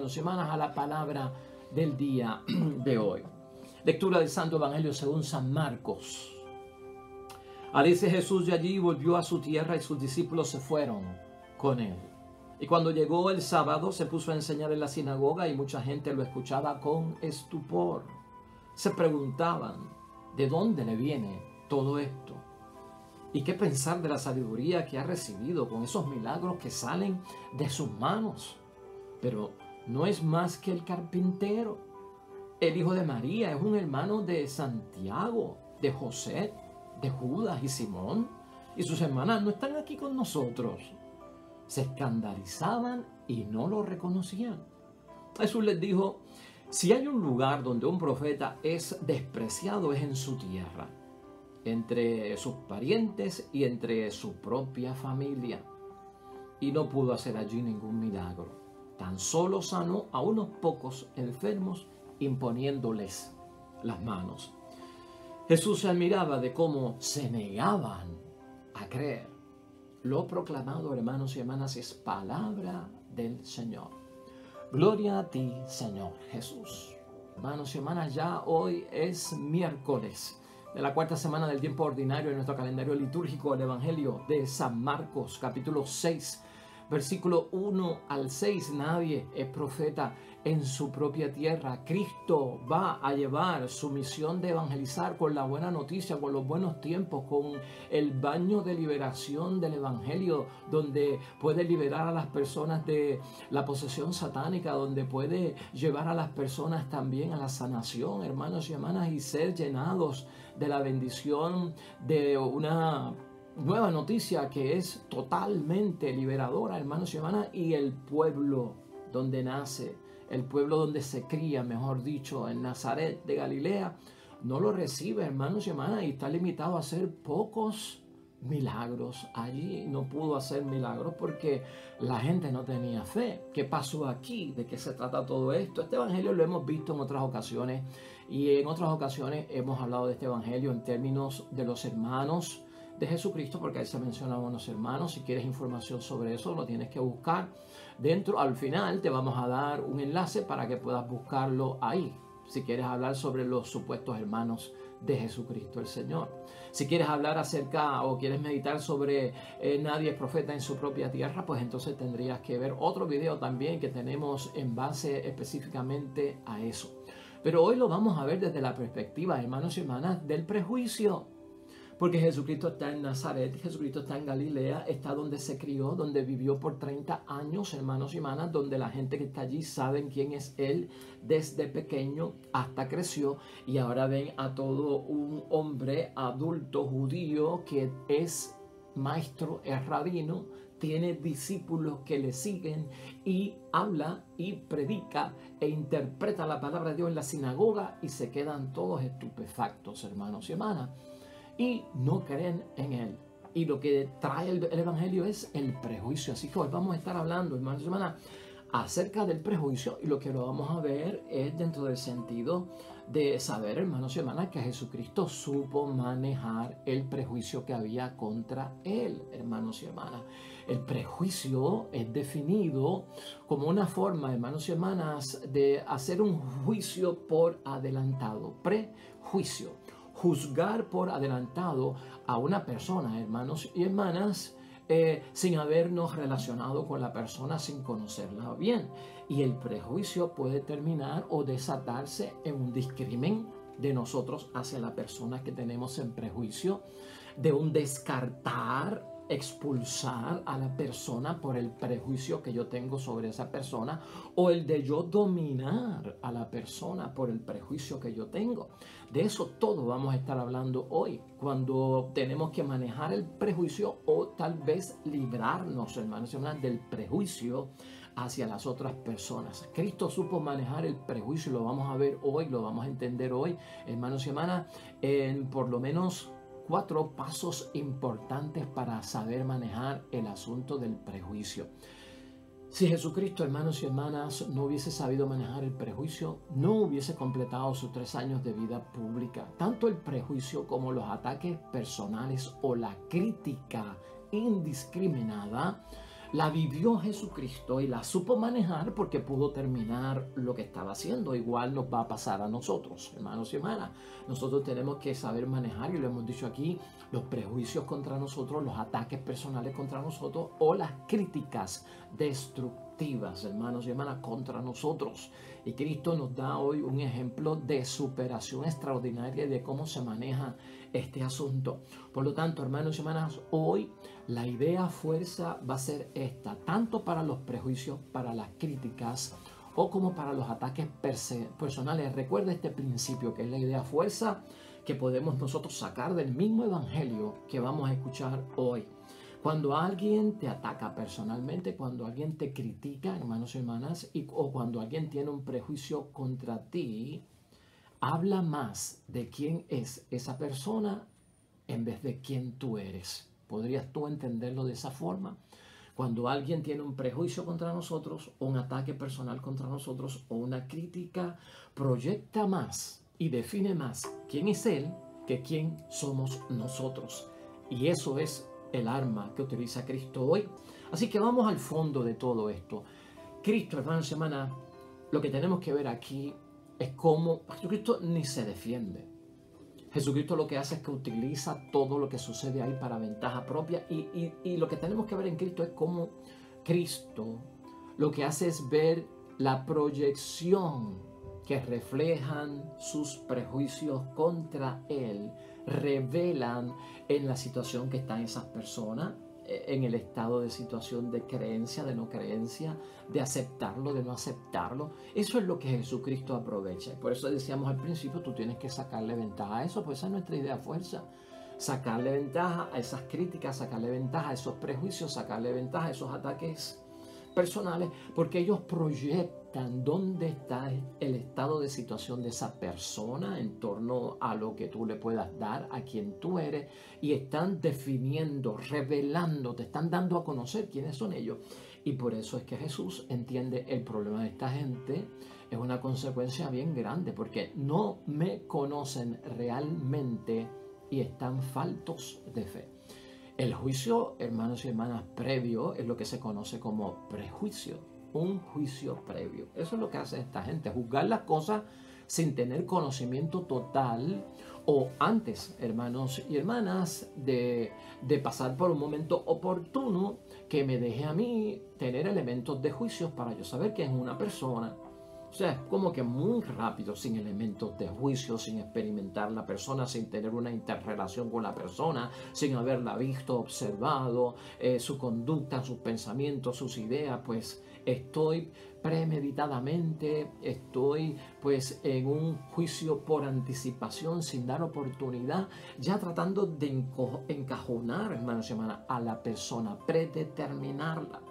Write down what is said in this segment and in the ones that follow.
hermanos y hermanas, a la palabra del día de hoy. Lectura del Santo Evangelio según San Marcos. Al irse Jesús de allí, volvió a su tierra y sus discípulos se fueron con él. Y cuando llegó el sábado, se puso a enseñar en la sinagoga y mucha gente lo escuchaba con estupor. Se preguntaban, ¿de dónde le viene todo esto? ¿Y qué pensar de la sabiduría que ha recibido con esos milagros que salen de sus manos? Pero no es más que el carpintero. El hijo de María es un hermano de Santiago, de José, de Judas y Simón. Y sus hermanas no están aquí con nosotros. Se escandalizaban y no lo reconocían. Jesús les dijo, si hay un lugar donde un profeta es despreciado es en su tierra, entre sus parientes y entre su propia familia. Y no pudo hacer allí ningún milagro. Tan solo sanó a unos pocos enfermos imponiéndoles las manos. Jesús se admiraba de cómo se negaban a creer. Lo proclamado, hermanos y hermanas, es palabra del Señor. Gloria a ti, Señor Jesús. Hermanos y hermanas, ya hoy es miércoles de la cuarta semana del tiempo ordinario en nuestro calendario litúrgico, el Evangelio de San Marcos, capítulo 6, versículo 1 al 6. Nadie es profeta en su propia tierra. Cristo va a llevar su misión de evangelizar con la buena noticia, con los buenos tiempos, con el baño de liberación del Evangelio, donde puede liberar a las personas de la posesión satánica, donde puede llevar a las personas también a la sanación, hermanos y hermanas, y ser llenados de la bendición de una nueva noticia que es totalmente liberadora, hermanos y hermanas, y el pueblo donde nace, el pueblo donde se cría, mejor dicho, en Nazaret de Galilea, no lo recibe, hermanos y hermanas, y está limitado a hacer pocos milagros. Allí no pudo hacer milagros porque la gente no tenía fe. ¿Qué pasó aquí? ¿De qué se trata todo esto? Este evangelio lo hemos visto en otras ocasiones y en otras ocasiones hemos hablado de este evangelio en términos de los hermanos de Jesucristo, porque ahí se mencionan unos hermanos. Si quieres información sobre eso, lo tienes que buscar dentro. Al final te vamos a dar un enlace para que puedas buscarlo ahí, si quieres hablar sobre los supuestos hermanos de Jesucristo el Señor. Si quieres hablar acerca o quieres meditar sobre nadie es profeta en su propia tierra, pues entonces tendrías que ver otro video también que tenemos en base específicamente a eso. Pero hoy lo vamos a ver desde la perspectiva, hermanos y hermanas, del prejuicio. Porque Jesucristo está en Nazaret, Jesucristo está en Galilea, está donde se crió, donde vivió por 30 años, hermanos y hermanas, donde la gente que está allí saben quién es Él desde pequeño hasta creció. Y ahora ven a todo un hombre adulto judío que es maestro, es rabino, tiene discípulos que le siguen y habla y predica e interpreta la palabra de Dios en la sinagoga y se quedan todos estupefactos, hermanos y hermanas. Y no creen en Él. Y lo que trae el Evangelio es el prejuicio. Así que hoy vamos a estar hablando, hermanos y hermanas, acerca del prejuicio. Y lo que lo vamos a ver es dentro del sentido de saber, hermanos y hermanas, que Jesucristo supo manejar el prejuicio que había contra Él, hermanos y hermanas. El prejuicio es definido como una forma, hermanos y hermanas, de hacer un juicio por adelantado. Prejuicio. Juzgar por adelantado a una persona, hermanos y hermanas, sin habernos relacionado con la persona, sin conocerla bien. Y el prejuicio puede terminar o desatarse en un discrimen de nosotros hacia la persona que tenemos en prejuicio, de un descartar, expulsar a la persona por el prejuicio que yo tengo sobre esa persona, o el de yo dominar a la persona por el prejuicio que yo tengo. De eso todo vamos a estar hablando hoy, cuando tenemos que manejar el prejuicio o tal vez librarnos, hermanos y hermanas, del prejuicio hacia las otras personas. Cristo supo manejar el prejuicio, lo vamos a ver hoy, lo vamos a entender hoy, hermanos y hermanas, en por lo menos 4 pasos importantes para saber manejar el asunto del prejuicio. Si Jesucristo, hermanos y hermanas, no hubiese sabido manejar el prejuicio, no hubiese completado sus 3 años de vida pública. Tanto el prejuicio como los ataques personales o la crítica indiscriminada la vivió Jesucristo y la supo manejar porque pudo terminar lo que estaba haciendo. Igual nos va a pasar a nosotros, hermanos y hermanas. Nosotros tenemos que saber manejar, y lo hemos dicho aquí, los prejuicios contra nosotros, los ataques personales contra nosotros o las críticas destructivas, hermanos y hermanas, contra nosotros. Y Cristo nos da hoy un ejemplo de superación extraordinaria y de cómo se maneja este asunto. Por lo tanto, hermanos y hermanas, hoy la idea fuerza va a ser esta, tanto para los prejuicios, para las críticas o como para los ataques personales. Recuerda este principio que es la idea fuerza que podemos nosotros sacar del mismo evangelio que vamos a escuchar hoy. Cuando alguien te ataca personalmente, cuando alguien te critica, hermanos y hermanas, o cuando alguien tiene un prejuicio contra ti, habla más de quién es esa persona en vez de quién tú eres. ¿Podrías tú entenderlo de esa forma? Cuando alguien tiene un prejuicio contra nosotros, o un ataque personal contra nosotros, o una crítica, proyecta más y define más quién es él que quién somos nosotros. Y eso es el arma que utiliza Cristo hoy. Así que vamos al fondo de todo esto. Cristo, hermanos y hermanas, lo que tenemos que ver aquí es cómo Jesucristo ni se defiende. Jesucristo lo que hace es que utiliza todo lo que sucede ahí para ventaja propia, y lo que tenemos que ver en Cristo es cómo Cristo lo que hace es ver la proyección que reflejan sus prejuicios contra Él, revelan en la situación que están esas personas, en el estado de situación de creencia, de no creencia, de aceptarlo, de no aceptarlo. Eso es lo que Jesucristo aprovecha. Por eso decíamos al principio, tú tienes que sacarle ventaja a eso, pues esa es nuestra idea fuerza. Sacarle ventaja a esas críticas, sacarle ventaja a esos prejuicios, sacarle ventaja a esos ataques personales, porque ellos proyectan dónde está el estado de situación de esa persona en torno a lo que tú le puedas dar, a quien tú eres, y están definiendo, revelando, te están dando a conocer quiénes son ellos. Y por eso es que Jesús entiende el problema de esta gente. Es una consecuencia bien grande, porque no me conocen realmente y están faltos de fe. El juicio, hermanos y hermanas, previo es lo que se conoce como prejuicio, un juicio previo. Eso es lo que hace esta gente, juzgar las cosas sin tener conocimiento total, o antes, hermanos y hermanas, de pasar por un momento oportuno que me deje a mí tener elementos de juicio para yo saber que es una persona. O sea, es como que muy rápido, sin elementos de juicio, sin experimentar la persona, sin tener una interrelación con la persona, sin haberla visto, observado, su conducta, sus pensamientos, sus ideas, pues estoy premeditadamente, estoy pues en un juicio por anticipación, sin dar oportunidad, ya tratando de encajonar, hermanos y hermanas, a la persona, predeterminarla.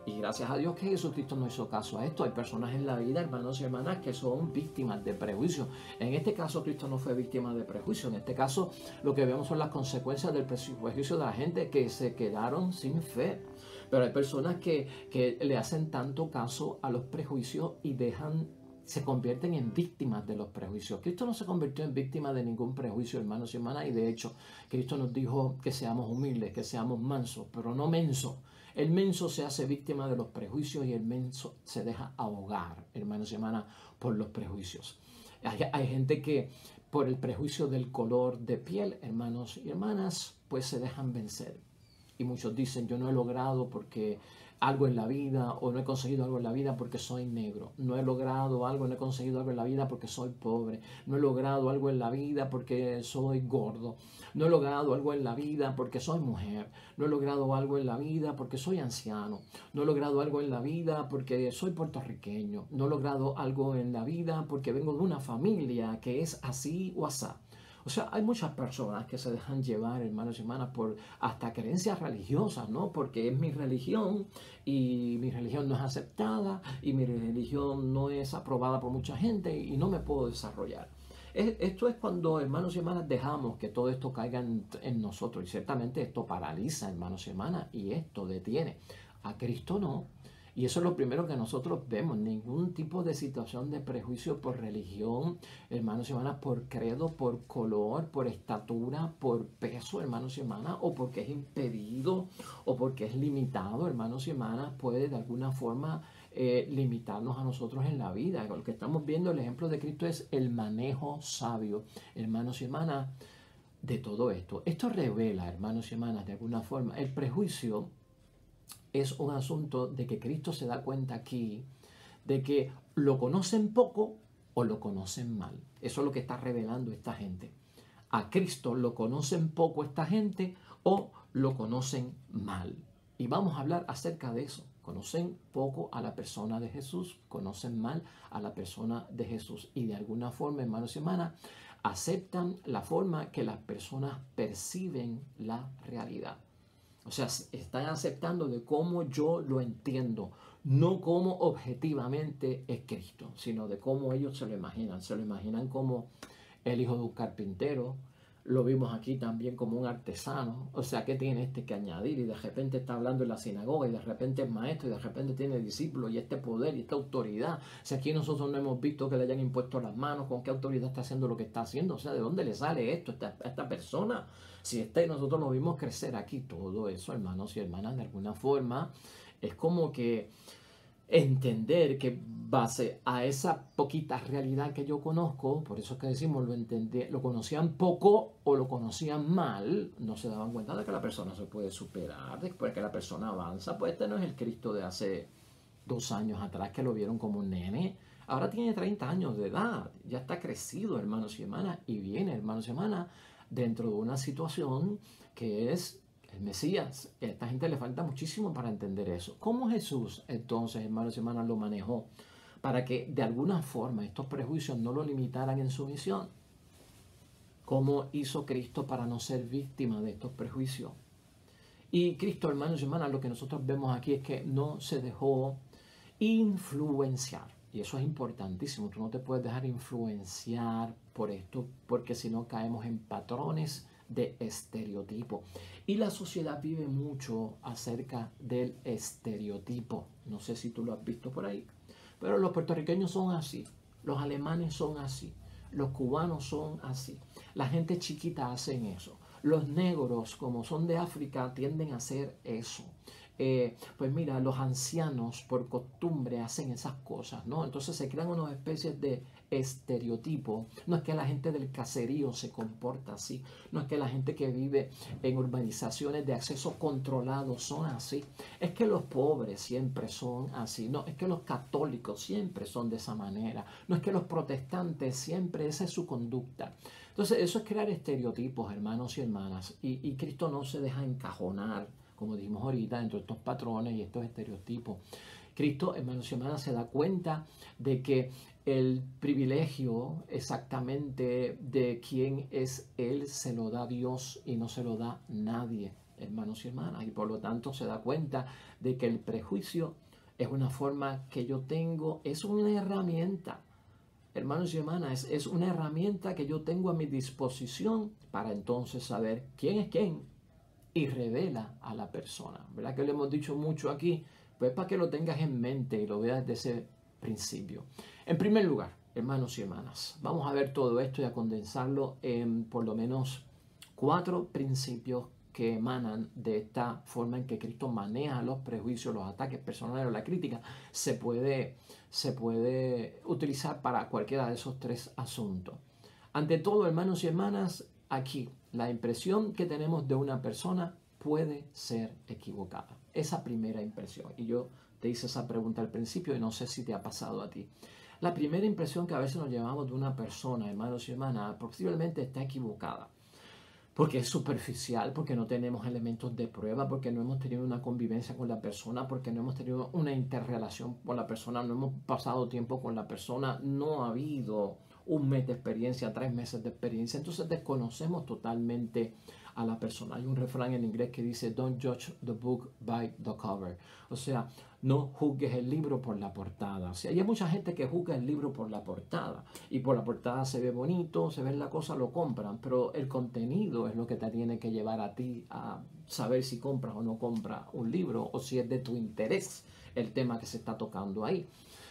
Y gracias a Dios que Jesucristo no hizo caso a esto. Hay personas en la vida, hermanos y hermanas, que son víctimas de prejuicio. En este caso, Cristo no fue víctima de prejuicio. En este caso, lo que vemos son las consecuencias del prejuicio de la gente que se quedaron sin fe. Pero hay personas que le hacen tanto caso a los prejuicios y se convierten en víctimas de los prejuicios. Cristo no se convirtió en víctima de ningún prejuicio, hermanos y hermanas, y de hecho, Cristo nos dijo que seamos humildes, que seamos mansos, pero no mensos. El menso se hace víctima de los prejuicios y el menso se deja ahogar, hermanos y hermanas, por los prejuicios. Hay gente que por el prejuicio del color de piel, hermanos y hermanas, pues se dejan vencer. Y muchos dicen, yo no he logrado porque algo en la vida, o no he conseguido algo en la vida porque soy negro. No he logrado algo, no he conseguido algo en la vida porque soy pobre. No he logrado algo en la vida porque soy gordo. No he logrado algo en la vida porque soy mujer. No he logrado algo en la vida porque soy anciano. No he logrado algo en la vida porque soy puertorriqueño. No he logrado algo en la vida porque vengo de una familia que es así o asá. O sea, hay muchas personas que se dejan llevar, hermanos y hermanas, por hasta creencias religiosas, ¿no? Porque es mi religión y mi religión no es aceptada y mi religión no es aprobada por mucha gente y no me puedo desarrollar. Esto es cuando, hermanos y hermanas, dejamos que todo esto caiga en nosotros, y ciertamente esto paraliza, hermanos y hermanas, y esto detiene. A Cristo no. Y eso es lo primero que nosotros vemos. Ningún tipo de situación de prejuicio por religión, hermanos y hermanas, por credo, por color, por estatura, por peso, hermanos y hermanas, o porque es impedido o porque es limitado, hermanos y hermanas, puede de alguna forma limitarnos a nosotros en la vida. Lo que estamos viendo, el ejemplo de Cristo es el manejo sabio, hermanos y hermanas, de todo esto. Esto revela, hermanos y hermanas, de alguna forma, el prejuicio es un asunto de que Cristo se da cuenta aquí de que lo conocen poco o lo conocen mal. Eso es lo que está revelando esta gente. A Cristo lo conocen poco esta gente o lo conocen mal. Y vamos a hablar acerca de eso. Conocen poco a la persona de Jesús, conocen mal a la persona de Jesús. Y de alguna forma, hermanos y hermanas, aceptan la forma que las personas perciben la realidad. O sea, están aceptando de cómo yo lo entiendo, no como objetivamente es Cristo, sino de cómo ellos se lo imaginan. Se lo imaginan como el hijo de un carpintero, lo vimos aquí también como un artesano. O sea, ¿qué tiene este que añadir? Y de repente está hablando en la sinagoga, y de repente es maestro, y de repente tiene discípulos, y este poder, y esta autoridad. O sea, aquí nosotros no hemos visto que le hayan impuesto las manos, con qué autoridad está haciendo lo que está haciendo. O sea, ¿de dónde le sale esto a esta persona? Si nosotros lo vimos crecer aquí, todo eso, hermanos y hermanas, de alguna forma, es como que entender que base a esa poquita realidad que yo conozco, por eso es que decimos lo conocían poco o lo conocían mal, no se daban cuenta de que la persona se puede superar, después que la persona avanza. Pues este no es el Cristo de hace 2 años atrás que lo vieron como un nene. Ahora tiene 30 años de edad, ya está crecido, hermanos y hermanas, y viene, hermanos y hermanas, dentro de una situación que es el Mesías. A esta gente le falta muchísimo para entender eso. ¿Cómo Jesús, entonces, hermanos y hermanas, lo manejó para que de alguna forma estos prejuicios no lo limitaran en su misión? ¿Cómo hizo Cristo para no ser víctima de estos prejuicios? Y Cristo, hermanos y hermanas, lo que nosotros vemos aquí es que no se dejó influenciar. Y eso es importantísimo. Tú no te puedes dejar influenciar por esto, porque si no caemos en patrones de estereotipo. Y la sociedad vive mucho acerca del estereotipo. No sé si tú lo has visto por ahí, pero los puertorriqueños son así, los alemanes son así, los cubanos son así, la gente chiquita hacen eso, los negros, como son de África, tienden a hacer eso. Pues mira, los ancianos por costumbre hacen esas cosas, ¿no? Entonces se crean unas especies de estereotipos. No es que la gente del caserío se comporta así, no es que la gente que vive en urbanizaciones de acceso controlado son así, es que los pobres siempre son así, no, es que los católicos siempre son de esa manera, no es que los protestantes siempre, esa es su conducta. Entonces eso es crear estereotipos, hermanos y hermanas, y Cristo no se deja encajonar, como dijimos ahorita, dentro de estos patrones y estos estereotipos. Cristo, hermanos y hermanas, se da cuenta de que el privilegio exactamente de quién es Él se lo da Dios y no se lo da nadie, hermanos y hermanas. Y por lo tanto se da cuenta de que el prejuicio es una forma que yo tengo, es una herramienta. Hermanos y hermanas, es una herramienta que yo tengo a mi disposición para entonces saber quién es quién y revela a la persona. ¿Verdad que lo hemos dicho mucho aquí? Pues para que lo tengas en mente y lo veas desde ese principio. En primer lugar, hermanos y hermanas, vamos a ver todo esto y a condensarlo en por lo menos 4 principios que emanan de esta forma en que Cristo maneja los prejuicios, los ataques personales o la crítica. Se puede utilizar para cualquiera de esos 3 asuntos. Ante todo, hermanos y hermanas, aquí la impresión que tenemos de una persona puede ser equivocada. Esa primera impresión. Y yo te hice esa pregunta al principio y no sé si te ha pasado a ti. La primera impresión que a veces nos llevamos de una persona, hermanos y hermanas, posiblemente está equivocada. Porque es superficial, porque no tenemos elementos de prueba, porque no hemos tenido una convivencia con la persona, porque no hemos tenido una interrelación con la persona, no hemos pasado tiempo con la persona, no ha habido 1 mes de experiencia, 3 meses de experiencia. Entonces desconocemos totalmente a la persona. Hay un refrán en inglés que dice, don't judge the book by the cover. O sea, no juzgues el libro por la portada. O sea, hay mucha gente que juzga el libro por la portada. Y por la portada se ve bonito, se ve la cosa, lo compran. Pero el contenido es lo que te tiene que llevar a ti a saber si compras o no compras un libro, o si es de tu interés el tema que se está tocando ahí.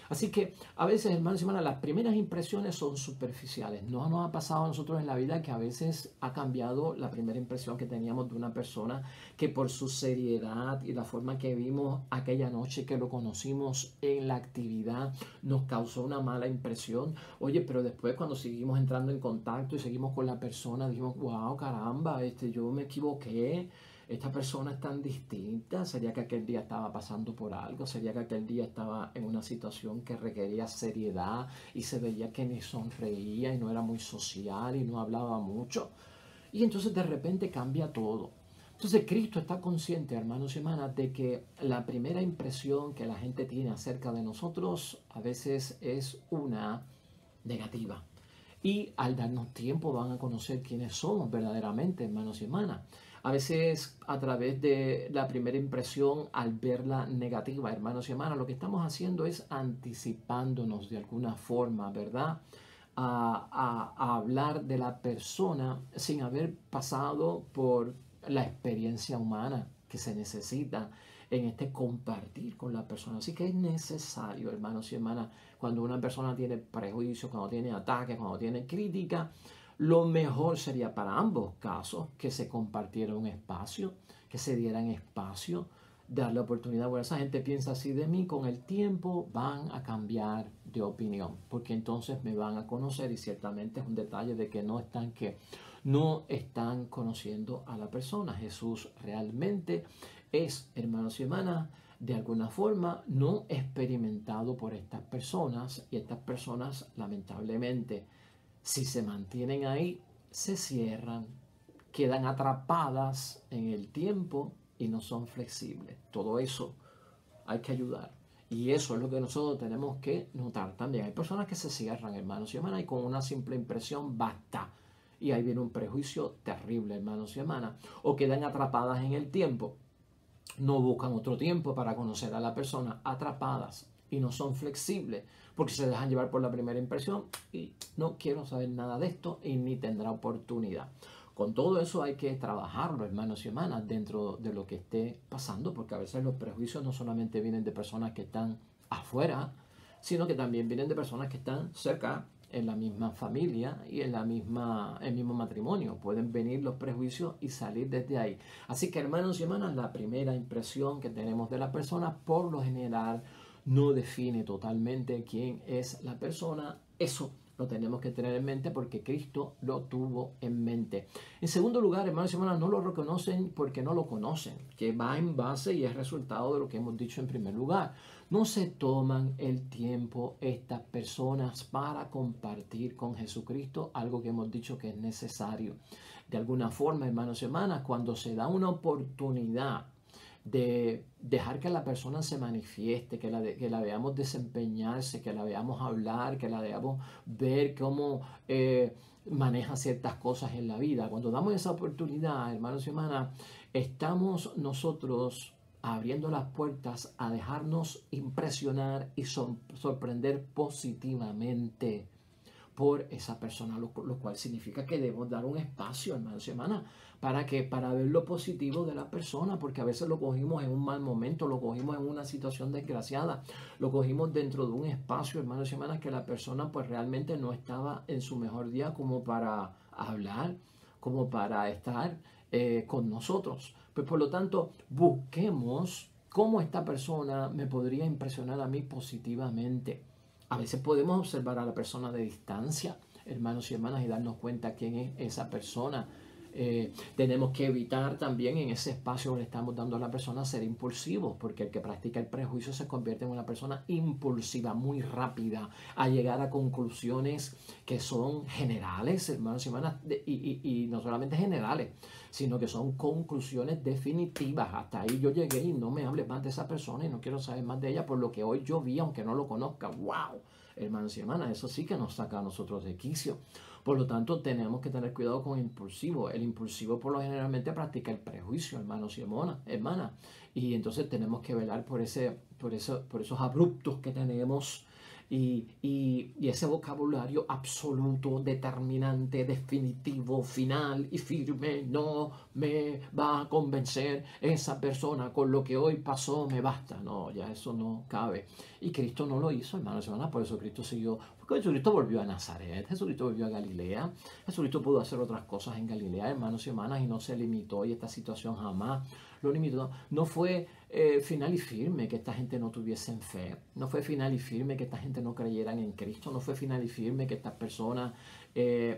Así que a veces, hermanos y hermanas, las primeras impresiones son superficiales. No nos ha pasado a nosotros en la vida que a veces ha cambiado la primera impresión que teníamos de una persona, que por su seriedad y la forma que vimos aquella noche que lo conocimos en la actividad nos causó una mala impresión. Oye, pero después cuando seguimos entrando en contacto y seguimos con la persona, dijimos, wow, caramba, yo me equivoqué. Esta persona es tan distinta. ¿Sería que aquel día estaba pasando por algo? ¿Sería que aquel día estaba en una situación que requería seriedad y se veía que ni sonreía y no era muy social y no hablaba mucho? Y entonces de repente cambia todo. Entonces Cristo está consciente, hermanos y hermanas, de que la primera impresión que la gente tiene acerca de nosotros a veces es una negativa. Y al darnos tiempo van a conocer quiénes somos verdaderamente, hermanos y hermanas. A veces a través de la primera impresión, al verla negativa, hermanos y hermanas, lo que estamos haciendo es anticipándonos de alguna forma, ¿verdad? A hablar de la persona sin haber pasado por la experiencia humana que se necesita en este compartir con la persona. Así que es necesario, hermanos y hermanas, cuando una persona tiene prejuicio, cuando tiene ataques, cuando tiene crítica, lo mejor sería para ambos casos que se compartiera un espacio, que se dieran espacio, darle oportunidad. Bueno, esa gente piensa así de mí, con el tiempo van a cambiar de opinión, porque entonces me van a conocer, y ciertamente es un detalle de que no están conociendo a la persona. Jesús realmente es, hermanos y hermanas, de alguna forma no experimentado por estas personas, y estas personas lamentablemente, si se mantienen ahí, se cierran, quedan atrapadas en el tiempo y no son flexibles. Todo eso hay que ayudar. Y eso es lo que nosotros tenemos que notar también. Hay personas que se cierran, hermanos y hermanas, y con una simple impresión basta. Y ahí viene un prejuicio terrible, hermanos y hermanas. O quedan atrapadas en el tiempo. No buscan otro tiempo para conocer a la persona, atrapadas, y no son flexibles porque se dejan llevar por la primera impresión y no quiero saber nada de esto y ni tendrá oportunidad. Con todo eso hay que trabajarlo, hermanos y hermanas, dentro de lo que esté pasando, porque a veces los prejuicios no solamente vienen de personas que están afuera, sino que también vienen de personas que están cerca, en la misma familia y en el mismo matrimonio. Pueden venir los prejuicios y salir desde ahí. Así que, hermanos y hermanas, la primera impresión que tenemos de la persona, por lo general, no define totalmente quién es la persona. Eso lo tenemos que tener en mente porque Cristo lo tuvo en mente. En segundo lugar, hermanos y hermanas, no lo reconocen porque no lo conocen, que va en base y es resultado de lo que hemos dicho en primer lugar. No se toman el tiempo estas personas para compartir con Jesucristo, algo que hemos dicho que es necesario. De alguna forma, hermanos y hermanas, cuando se da una oportunidad de dejar que la persona se manifieste, que la veamos desempeñarse, que la veamos hablar, que la veamos ver cómo maneja ciertas cosas en la vida. Cuando damos esa oportunidad, hermanos y hermanas, estamos nosotros abriendo las puertas a dejarnos impresionar y sorprender positivamente por esa persona, lo cual significa que debemos dar un espacio, hermanos y hermanas, para ver lo positivo de la persona, porque a veces lo cogimos en un mal momento, lo cogimos en una situación desgraciada, lo cogimos dentro de un espacio, hermanos y hermanas, que la persona pues realmente no estaba en su mejor día como para hablar, como para estar con nosotros. Pues por lo tanto, busquemos cómo esta persona me podría impresionar a mí positivamente. A veces podemos observar a la persona de distancia, hermanos y hermanas, y darnos cuenta quién es esa persona. Tenemos que evitar también en ese espacio que le estamos dando a la persona ser impulsivos, porque el que practica el prejuicio se convierte en una persona impulsiva, muy rápida, a llegar a conclusiones que son generales, hermanos y hermanas, y no solamente generales, sino que son conclusiones definitivas. Hasta ahí yo llegué y no me hables más de esa persona y no quiero saber más de ella por lo que hoy yo vi, aunque no lo conozca. ¡Wow! Hermanos y hermanas, eso sí que nos saca a nosotros de quicio. Por lo tanto, tenemos que tener cuidado con el impulsivo. El impulsivo por lo generalmente practica el prejuicio, hermanos y hermanas. Y entonces tenemos que velar por esos abruptos que tenemos y ese vocabulario absoluto, determinante, definitivo, final y firme. No me va a convencer esa persona con lo que hoy pasó, me basta. No, ya eso no cabe. Y Cristo no lo hizo, hermanos y hermanas, por eso Cristo siguió. Porque Jesucristo volvió a Nazaret, Jesucristo volvió a Galilea, Jesucristo pudo hacer otras cosas en Galilea, hermanos y hermanas, y no se limitó, y esta situación jamás lo limitó. No fue final y firme que esta gente no tuviesen fe, no fue final y firme que esta gente no creyeran en Cristo, no fue final y firme que estas personas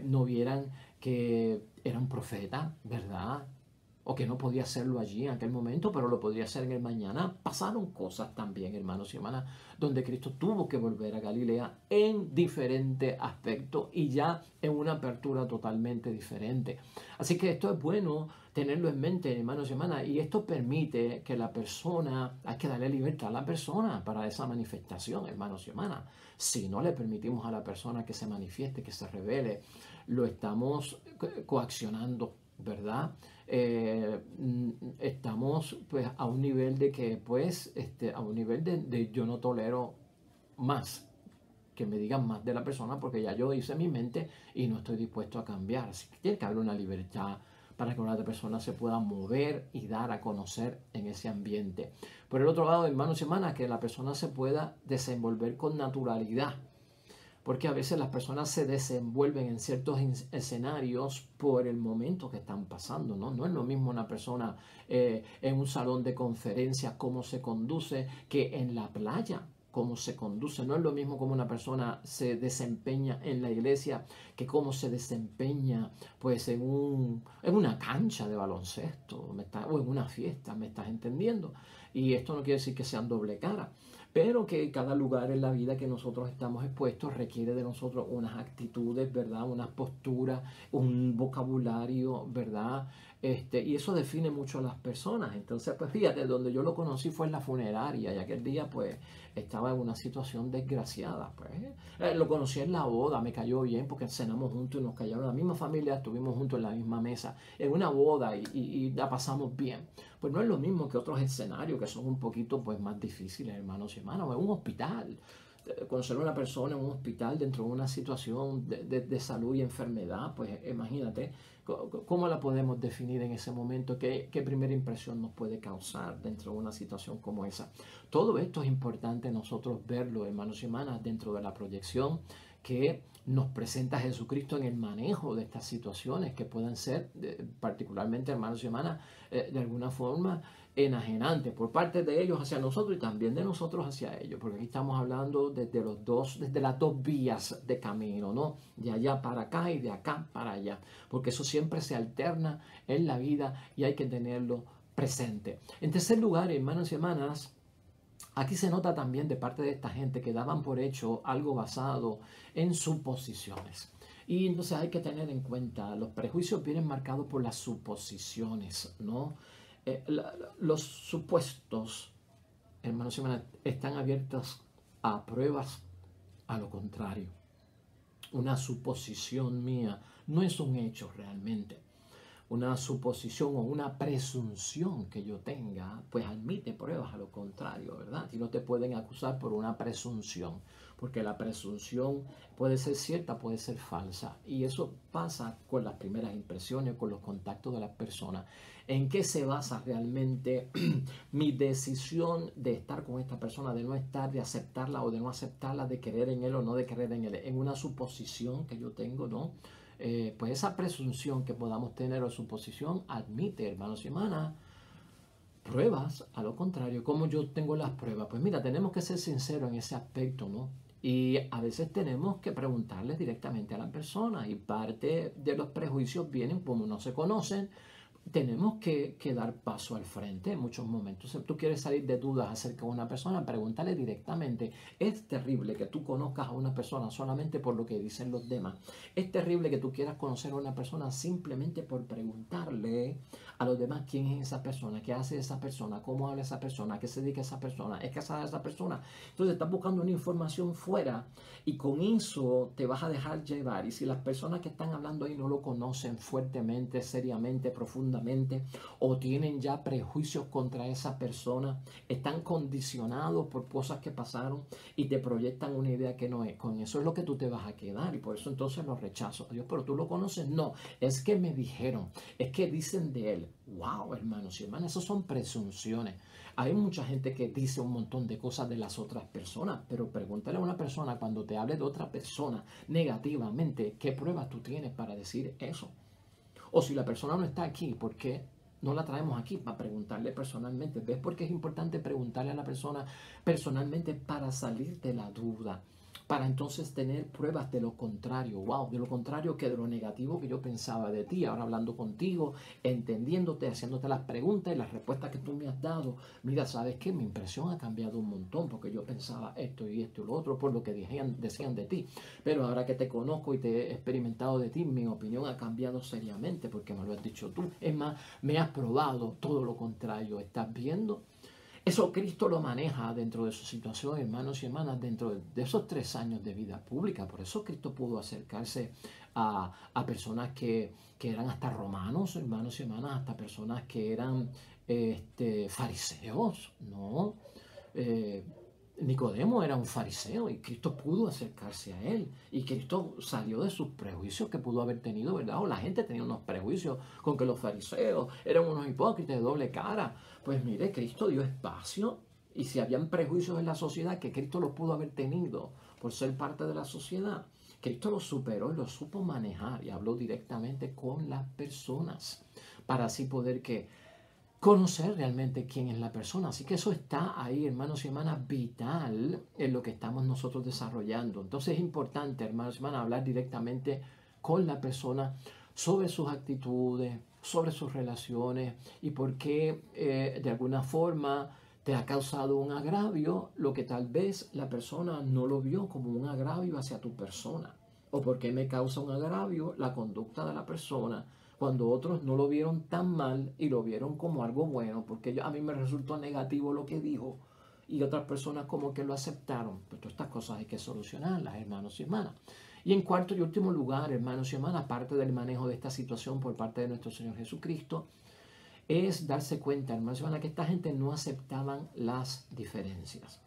no vieran que era un profeta, ¿verdad? O que no podía hacerlo allí en aquel momento, pero lo podría hacer en el mañana. Pasaron cosas también, hermanos y hermanas, donde Cristo tuvo que volver a Galilea en diferentes aspectos y ya en una apertura totalmente diferente. Así que esto es bueno tenerlo en mente, hermanos y hermanas, y esto permite que la persona, hay que darle libertad a la persona para esa manifestación, hermanos y hermanas. Si no le permitimos a la persona que se manifieste, que se revele, lo estamos coaccionando, ¿verdad? Estamos pues a un nivel de que pues a un nivel de yo no tolero más que me digan más de la persona porque ya yo hice mi mente y no estoy dispuesto a cambiar. Así que tiene que haber una libertad para que una otra persona se pueda mover y dar a conocer en ese ambiente. Por el otro lado, hermanos y hermanas, que la persona se pueda desenvolver con naturalidad. Porque a veces las personas se desenvuelven en ciertos escenarios por el momento que están pasando, ¿no? No es lo mismo una persona en un salón de conferencias cómo se conduce que en la playa cómo se conduce. No es lo mismo como una persona se desempeña en la iglesia que cómo se desempeña pues en una cancha de baloncesto o en una fiesta, ¿me estás entendiendo? Y esto no quiere decir que sean doble cara, pero que cada lugar en la vida que nosotros estamos expuestos requiere de nosotros unas actitudes, ¿verdad? Unas posturas, un vocabulario, ¿verdad? Y eso define mucho a las personas. Entonces, pues fíjate, donde yo lo conocí fue en la funeraria y aquel día pues estaba en una situación desgraciada. Pues lo conocí en la boda, me cayó bien porque cenamos juntos y nos callaron la misma familia, estuvimos juntos en la misma mesa, en una boda y la pasamos bien. Pues no es lo mismo que otros escenarios que son un poquito pues más difíciles, hermanos y hermanas, o en un hospital. Conocer a una persona en un hospital dentro de una situación de salud y enfermedad, pues imagínate cómo la podemos definir en ese momento, qué primera impresión nos puede causar dentro de una situación como esa. Todo esto es importante nosotros verlo, hermanos y hermanas, dentro de la proyección que nos presenta Jesucristo en el manejo de estas situaciones que puedan ser, particularmente, hermanos y hermanas, de alguna forma enajenantes por parte de ellos hacia nosotros y también de nosotros hacia ellos, porque aquí estamos hablando desde las dos vías de camino, ¿no? De allá para acá y de acá para allá, porque eso siempre se alterna en la vida y hay que tenerlo presente. En tercer lugar, hermanos y hermanas, aquí se nota también de parte de esta gente que daban por hecho algo basado en suposiciones. Y entonces hay que tener en cuenta, los prejuicios vienen marcados por las suposiciones, ¿no? Los supuestos, hermanos y hermanas, están abiertos a pruebas a lo contrario. Una suposición mía no es un hecho realmente. Una suposición o una presunción que yo tenga, pues admite pruebas a lo contrario, ¿verdad? Y no te pueden acusar por una presunción, porque la presunción puede ser cierta, puede ser falsa. Y eso pasa con las primeras impresiones, con los contactos de las personas. ¿En qué se basa realmente mi decisión de estar con esta persona, de no estar, de aceptarla o de no aceptarla, de creer en él o no de creer en él? En una suposición que yo tengo, ¿no? Pues esa presunción que podamos tener o suposición admite, hermanos y hermanas, pruebas a lo contrario. ¿Cómo yo tengo las pruebas? Pues mira, tenemos que ser sinceros en ese aspecto, ¿no? Y a veces tenemos que preguntarles directamente a la persona y parte de los prejuicios vienen como no se conocen. tenemos que dar paso al frente en muchos momentos. Si tú quieres salir de dudas acerca de una persona, pregúntale directamente. Es terrible que tú conozcas a una persona solamente por lo que dicen los demás. Es terrible que tú quieras conocer a una persona simplemente por preguntarle a los demás quién es esa persona, qué hace esa persona, cómo habla esa persona, a qué se dedica esa persona, es casada esa persona. Entonces estás buscando una información fuera y con eso te vas a dejar llevar. Y si las personas que están hablando ahí no lo conocen fuertemente, seriamente, profundamente, o tienen ya prejuicios contra esa persona, están condicionados por cosas que pasaron y te proyectan una idea que no es. Con eso es lo que tú te vas a quedar y por eso entonces lo rechazo. Dios, pero tú lo conoces. No, es que me dijeron, es que dicen de él. Wow, hermanos y hermanas, eso son presunciones. Hay mucha gente que dice un montón de cosas de las otras personas, pero pregúntale a una persona cuando te hable de otra persona negativamente, ¿qué pruebas tú tienes para decir eso? O si la persona no está aquí, ¿por qué no la traemos aquí para preguntarle personalmente? ¿Ves por qué es importante preguntarle a la persona personalmente para salir de la duda? Para entonces tener pruebas de lo contrario, wow, de lo contrario que de lo negativo que yo pensaba de ti, ahora hablando contigo, entendiéndote, haciéndote las preguntas y las respuestas que tú me has dado. Mira, ¿sabes qué? Mi impresión ha cambiado un montón porque yo pensaba esto y esto y lo otro por lo que decían de ti. Pero ahora que te conozco y te he experimentado de ti, mi opinión ha cambiado seriamente porque me lo has dicho tú. Es más, me has probado todo lo contrario. ¿Estás viendo? Eso Cristo lo maneja dentro de su situación, hermanos y hermanas, dentro de esos 3 años de vida pública. Por eso Cristo pudo acercarse a personas que eran hasta romanos, hermanos y hermanas, hasta personas que eran fariseos, ¿no? Nicodemo era un fariseo y Cristo pudo acercarse a él. Y Cristo salió de sus prejuicios que pudo haber tenido, ¿verdad? O la gente tenía unos prejuicios con que los fariseos eran unos hipócritas de doble cara. Pues mire, Cristo dio espacio. Y si habían prejuicios en la sociedad, que Cristo los pudo haber tenido por ser parte de la sociedad, Cristo los superó y los supo manejar y habló directamente con las personas para así poder conocer realmente quién es la persona. Así que eso está ahí, hermanos y hermanas, vital en lo que estamos nosotros desarrollando. Entonces es importante, hermanos y hermanas, hablar directamente con la persona sobre sus actitudes, sobre sus relaciones y por qué de alguna forma te ha causado un agravio, lo que tal vez la persona no lo vio como un agravio hacia tu persona. O por qué me causa un agravio la conducta de la persona cuando otros no lo vieron tan mal y lo vieron como algo bueno, porque a mí me resultó negativo lo que dijo y otras personas como que lo aceptaron. Pues todas estas cosas hay que solucionarlas, hermanos y hermanas. Y en cuarto y último lugar, hermanos y hermanas, parte del manejo de esta situación por parte de nuestro Señor Jesucristo, es darse cuenta, hermanos y hermanas, que esta gente no aceptaban las diferencias.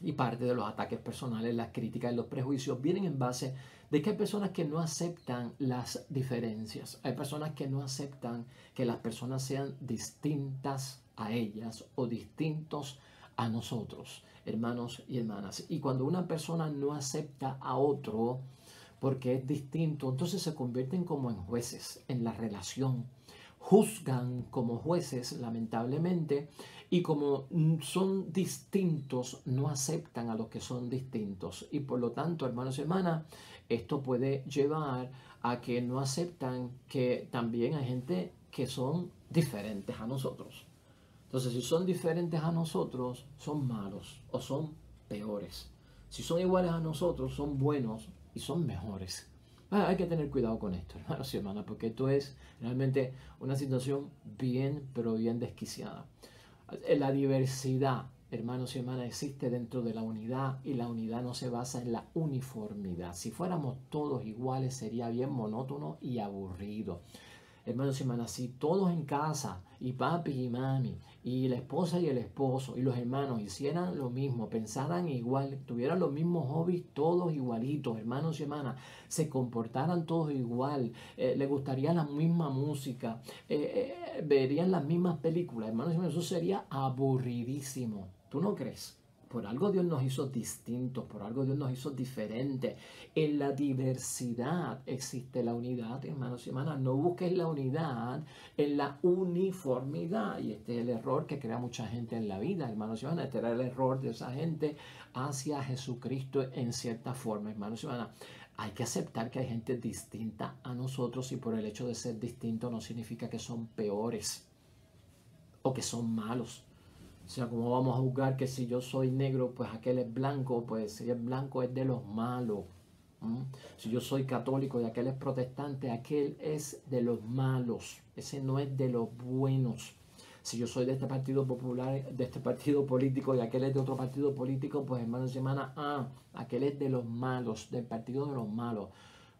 Y parte de los ataques personales, las críticas y los prejuicios vienen en base de que hay personas que no aceptan las diferencias. Hay personas que no aceptan que las personas sean distintas a ellas o distintos a nosotros, hermanos y hermanas. Y cuando una persona no acepta a otro porque es distinto, entonces se convierten como en jueces en la relación. Juzgan como jueces, lamentablemente, y como son distintos, no aceptan a los que son distintos. Y por lo tanto, hermanos y hermanas, esto puede llevar a que no aceptan que también hay gente que son diferentes a nosotros. Entonces, si son diferentes a nosotros, son malos o son peores. Si son iguales a nosotros, son buenos y son mejores. Hay que tener cuidado con esto, hermanos y hermanas, porque esto es realmente una situación bien, pero bien desquiciada. La diversidad, hermanos y hermanas, existe dentro de la unidad y la unidad no se basa en la uniformidad. Si fuéramos todos iguales sería bien monótono y aburrido. Hermanos y hermanas, si todos en casa, y papi y mami, y la esposa y el esposo, y los hermanos hicieran lo mismo, pensaran igual, tuvieran los mismos hobbies, todos igualitos, hermanos y hermanas, se comportaran todos igual, les gustaría la misma música, verían las mismas películas, hermanos y hermanas, eso sería aburridísimo. ¿Tú no crees? Por algo Dios nos hizo distintos, por algo Dios nos hizo diferentes. En la diversidad existe la unidad, hermanos y hermanas. No busques la unidad en la uniformidad. Y este es el error que crea mucha gente en la vida, hermanos y hermanas. Este era el error de esa gente hacia Jesucristo en cierta forma, hermanos y hermanas. hay que aceptar que hay gente distinta a nosotros y por el hecho de ser distinto no significa que son peores o que son malos. O sea, ¿cómo vamos a juzgar que si yo soy negro, pues aquel es blanco? Pues si es blanco es de los malos. Si yo soy católico y aquel es protestante, aquel es de los malos. Ese no es de los buenos. Si yo soy de este partido popular, de este partido político y aquel es de otro partido político, pues hermanos y hermanas, aquel es de los malos, del partido de los malos.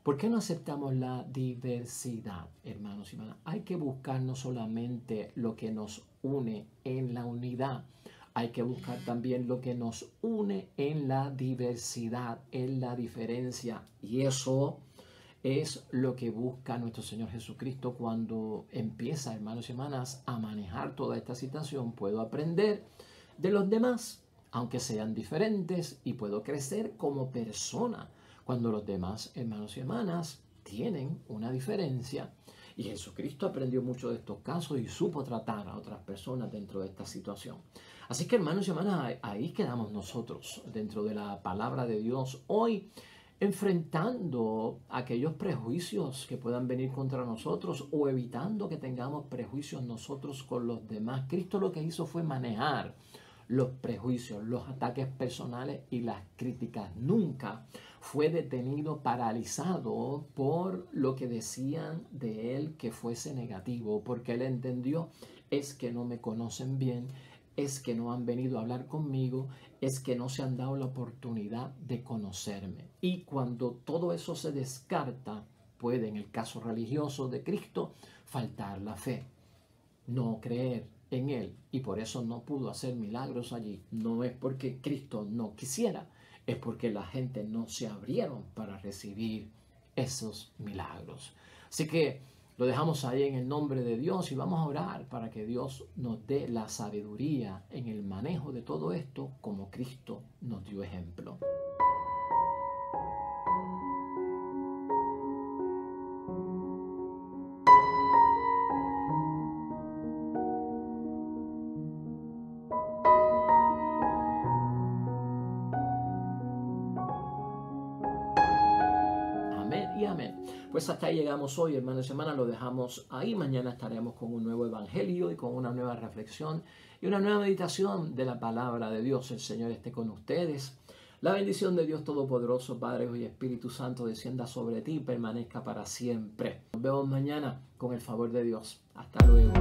¿Por qué no aceptamos la diversidad, hermanos y hermanas? Hay que buscar no solamente lo que nos une en la unidad, hay que buscar también lo que nos une en la diversidad, en la diferencia. Y eso es lo que busca nuestro Señor Jesucristo cuando empieza, hermanos y hermanas, a manejar toda esta situación. Puedo aprender de los demás, aunque sean diferentes, y puedo crecer como persona cuando los demás, hermanos y hermanas, tienen una diferencia. Y Jesucristo aprendió mucho de estos casos y supo tratar a otras personas dentro de esta situación. Así que, hermanos y hermanas, ahí quedamos nosotros dentro de la palabra de Dios hoy, enfrentando aquellos prejuicios que puedan venir contra nosotros o evitando que tengamos prejuicios nosotros con los demás. Cristo lo que hizo fue manejar los prejuicios, los ataques personales y las críticas. Nunca fue detenido, paralizado por lo que decían de él que fuese negativo, porque él entendió, es que no me conocen bien, es que no han venido a hablar conmigo, es que no se han dado la oportunidad de conocerme. Y cuando todo eso se descarta, puede, en el caso religioso de Cristo, faltar la fe, no creer en él, y por eso no pudo hacer milagros allí. No es porque Cristo no quisiera, es porque la gente no se abrieron para recibir esos milagros. Así que lo dejamos ahí en el nombre de Dios y vamos a orar para que Dios nos dé la sabiduría en el manejo de todo esto como Cristo nos dio ejemplo. Amén y amén. Pues hasta ahí llegamos hoy, hermanos y hermanas. Lo dejamos ahí. Mañana estaremos con un nuevo evangelio y con una nueva reflexión y una nueva meditación de la palabra de Dios. El Señor esté con ustedes. La bendición de Dios Todopoderoso, Padre, Hijo y Espíritu Santo, descienda sobre ti y permanezca para siempre. Nos vemos mañana con el favor de Dios. Hasta luego.